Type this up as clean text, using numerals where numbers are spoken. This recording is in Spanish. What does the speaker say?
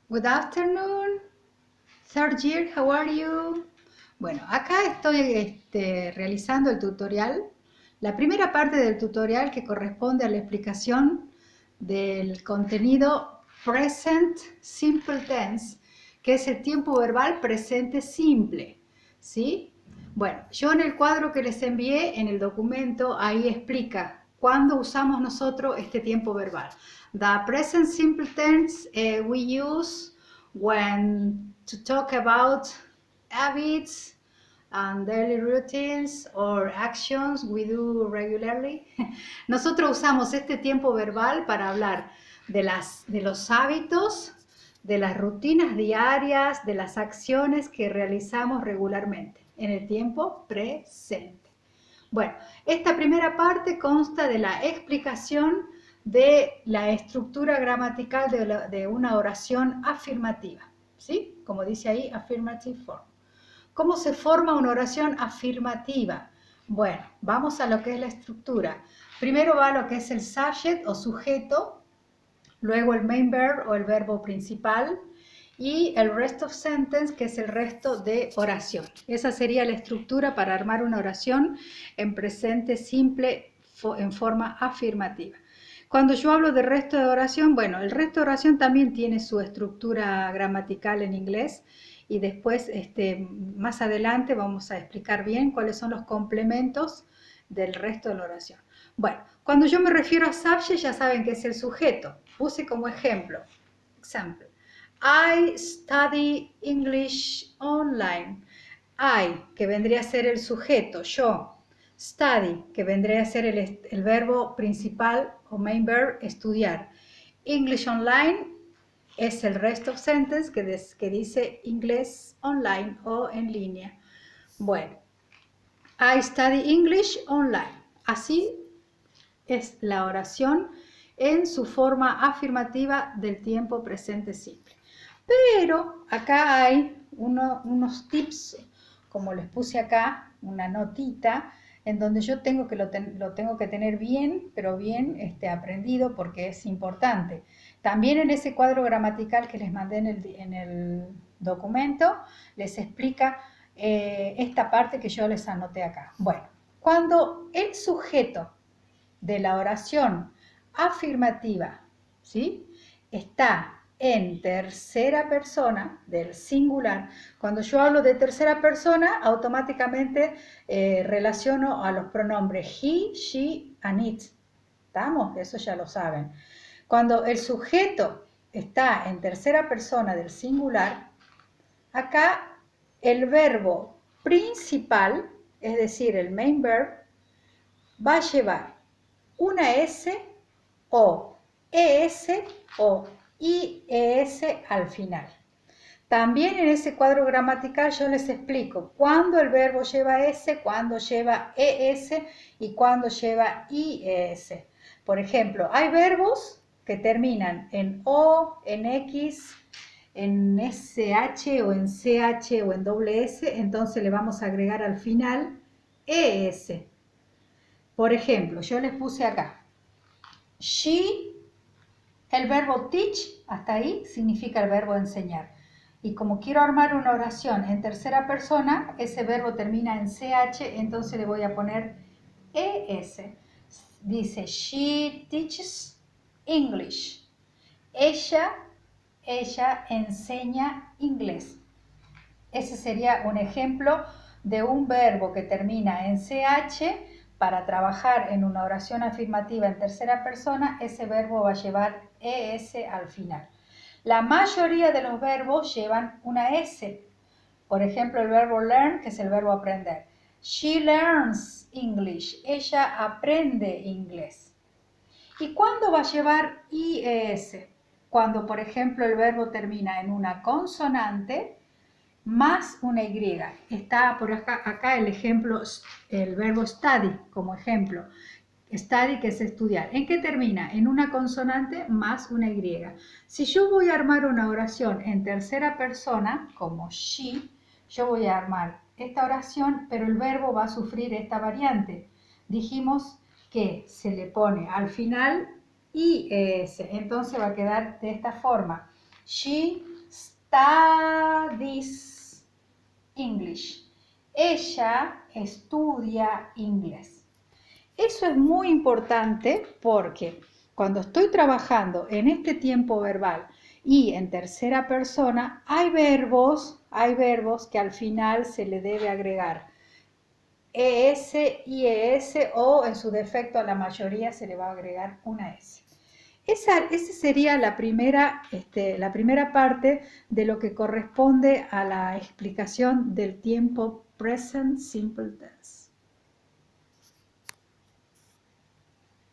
Good afternoon, third year, how are you? Bueno, acá estoy realizando el tutorial, la primera parte del tutorial que corresponde a la explicación del contenido Present Simple Tense, que es el tiempo verbal presente simple, ¿sí? Bueno, yo en el cuadro que les envié en el documento, ahí explica cuándo usamos nosotros este tiempo verbal. The present simple tense we use when to talk about habits and daily routines or actions we do regularly. Nosotros usamos este tiempo verbal para hablar de los hábitos, de las rutinas diarias, de las acciones que realizamos regularmente en el tiempo presente. Bueno, esta primera parte consta de la explicación de la estructura gramatical de una oración afirmativa, ¿sí? Como dice ahí, affirmative form. ¿Cómo se forma una oración afirmativa? Bueno, vamos a lo que es la estructura. Primero va lo que es el subject o sujeto, luego el main verb o el verbo principal y el rest of sentence, que es el resto de oración. Esa sería la estructura para armar una oración en presente simple en forma afirmativa. Cuando yo hablo de resto de oración, bueno, el resto de oración también tiene su estructura gramatical en inglés y después, más adelante, vamos a explicar bien cuáles son los complementos del resto de la oración. Bueno, cuando yo me refiero a subject, ya saben que es el sujeto. Puse como ejemplo, example, I study English online. I, que vendría a ser el sujeto, yo. Study, que vendría a ser el verbo principal o main verb, estudiar. English online es el rest of sentence que dice inglés online o en línea. Bueno, I study English online. Así es la oración en su forma afirmativa del tiempo presente simple. Pero acá hay unos tips, como les puse acá, una notita, en donde yo lo tengo que tener bien, pero bien aprendido porque es importante. También en ese cuadro gramatical que les mandé en el documento, les explica esta parte que yo les anoté acá. Bueno, cuando el sujeto de la oración afirmativa, ¿sí?, está en tercera persona del singular. Cuando yo hablo de tercera persona, automáticamente relaciono a los pronombres he, she and it. ¿Estamos? Eso ya lo saben. Cuando el sujeto está en tercera persona del singular, acá el verbo principal, es decir, el main verb, va a llevar una S o ES o IES al final. También en ese cuadro gramatical yo les explico cuándo el verbo lleva S, cuándo lleva ES y cuándo lleva IES. Por ejemplo, hay verbos que terminan en O, en X, en SH o en CH o en doble S, entonces le vamos a agregar al final ES. Por ejemplo, yo les puse acá, she, el verbo teach, hasta ahí significa el verbo enseñar. Y como quiero armar una oración en tercera persona, ese verbo termina en CH, entonces le voy a poner ES. Dice, she teaches English. Ella enseña inglés. Ese sería un ejemplo de un verbo que termina en CH. Para trabajar en una oración afirmativa en tercera persona, ese verbo va a llevar ES al final. La mayoría de los verbos llevan una S. Por ejemplo, el verbo learn, que es el verbo aprender. She learns English. Ella aprende inglés. ¿Y cuándo va a llevar IES? Cuando, por ejemplo, el verbo termina en una consonante más una Y. Está por acá el ejemplo, el verbo study como ejemplo. Study, que es estudiar. ¿En qué termina? En una consonante más una Y. Si yo voy a armar una oración en tercera persona, como she, yo voy a armar esta oración, pero el verbo va a sufrir esta variante. Dijimos que se le pone al final IES, entonces va a quedar de esta forma. She studies English. Ella estudia inglés. Eso es muy importante porque cuando estoy trabajando en este tiempo verbal y en tercera persona, hay verbos que al final se le debe agregar ES, IES o en su defecto a la mayoría se le va a agregar una S. Esa sería la primera parte de lo que corresponde a la explicación del tiempo present simple tense.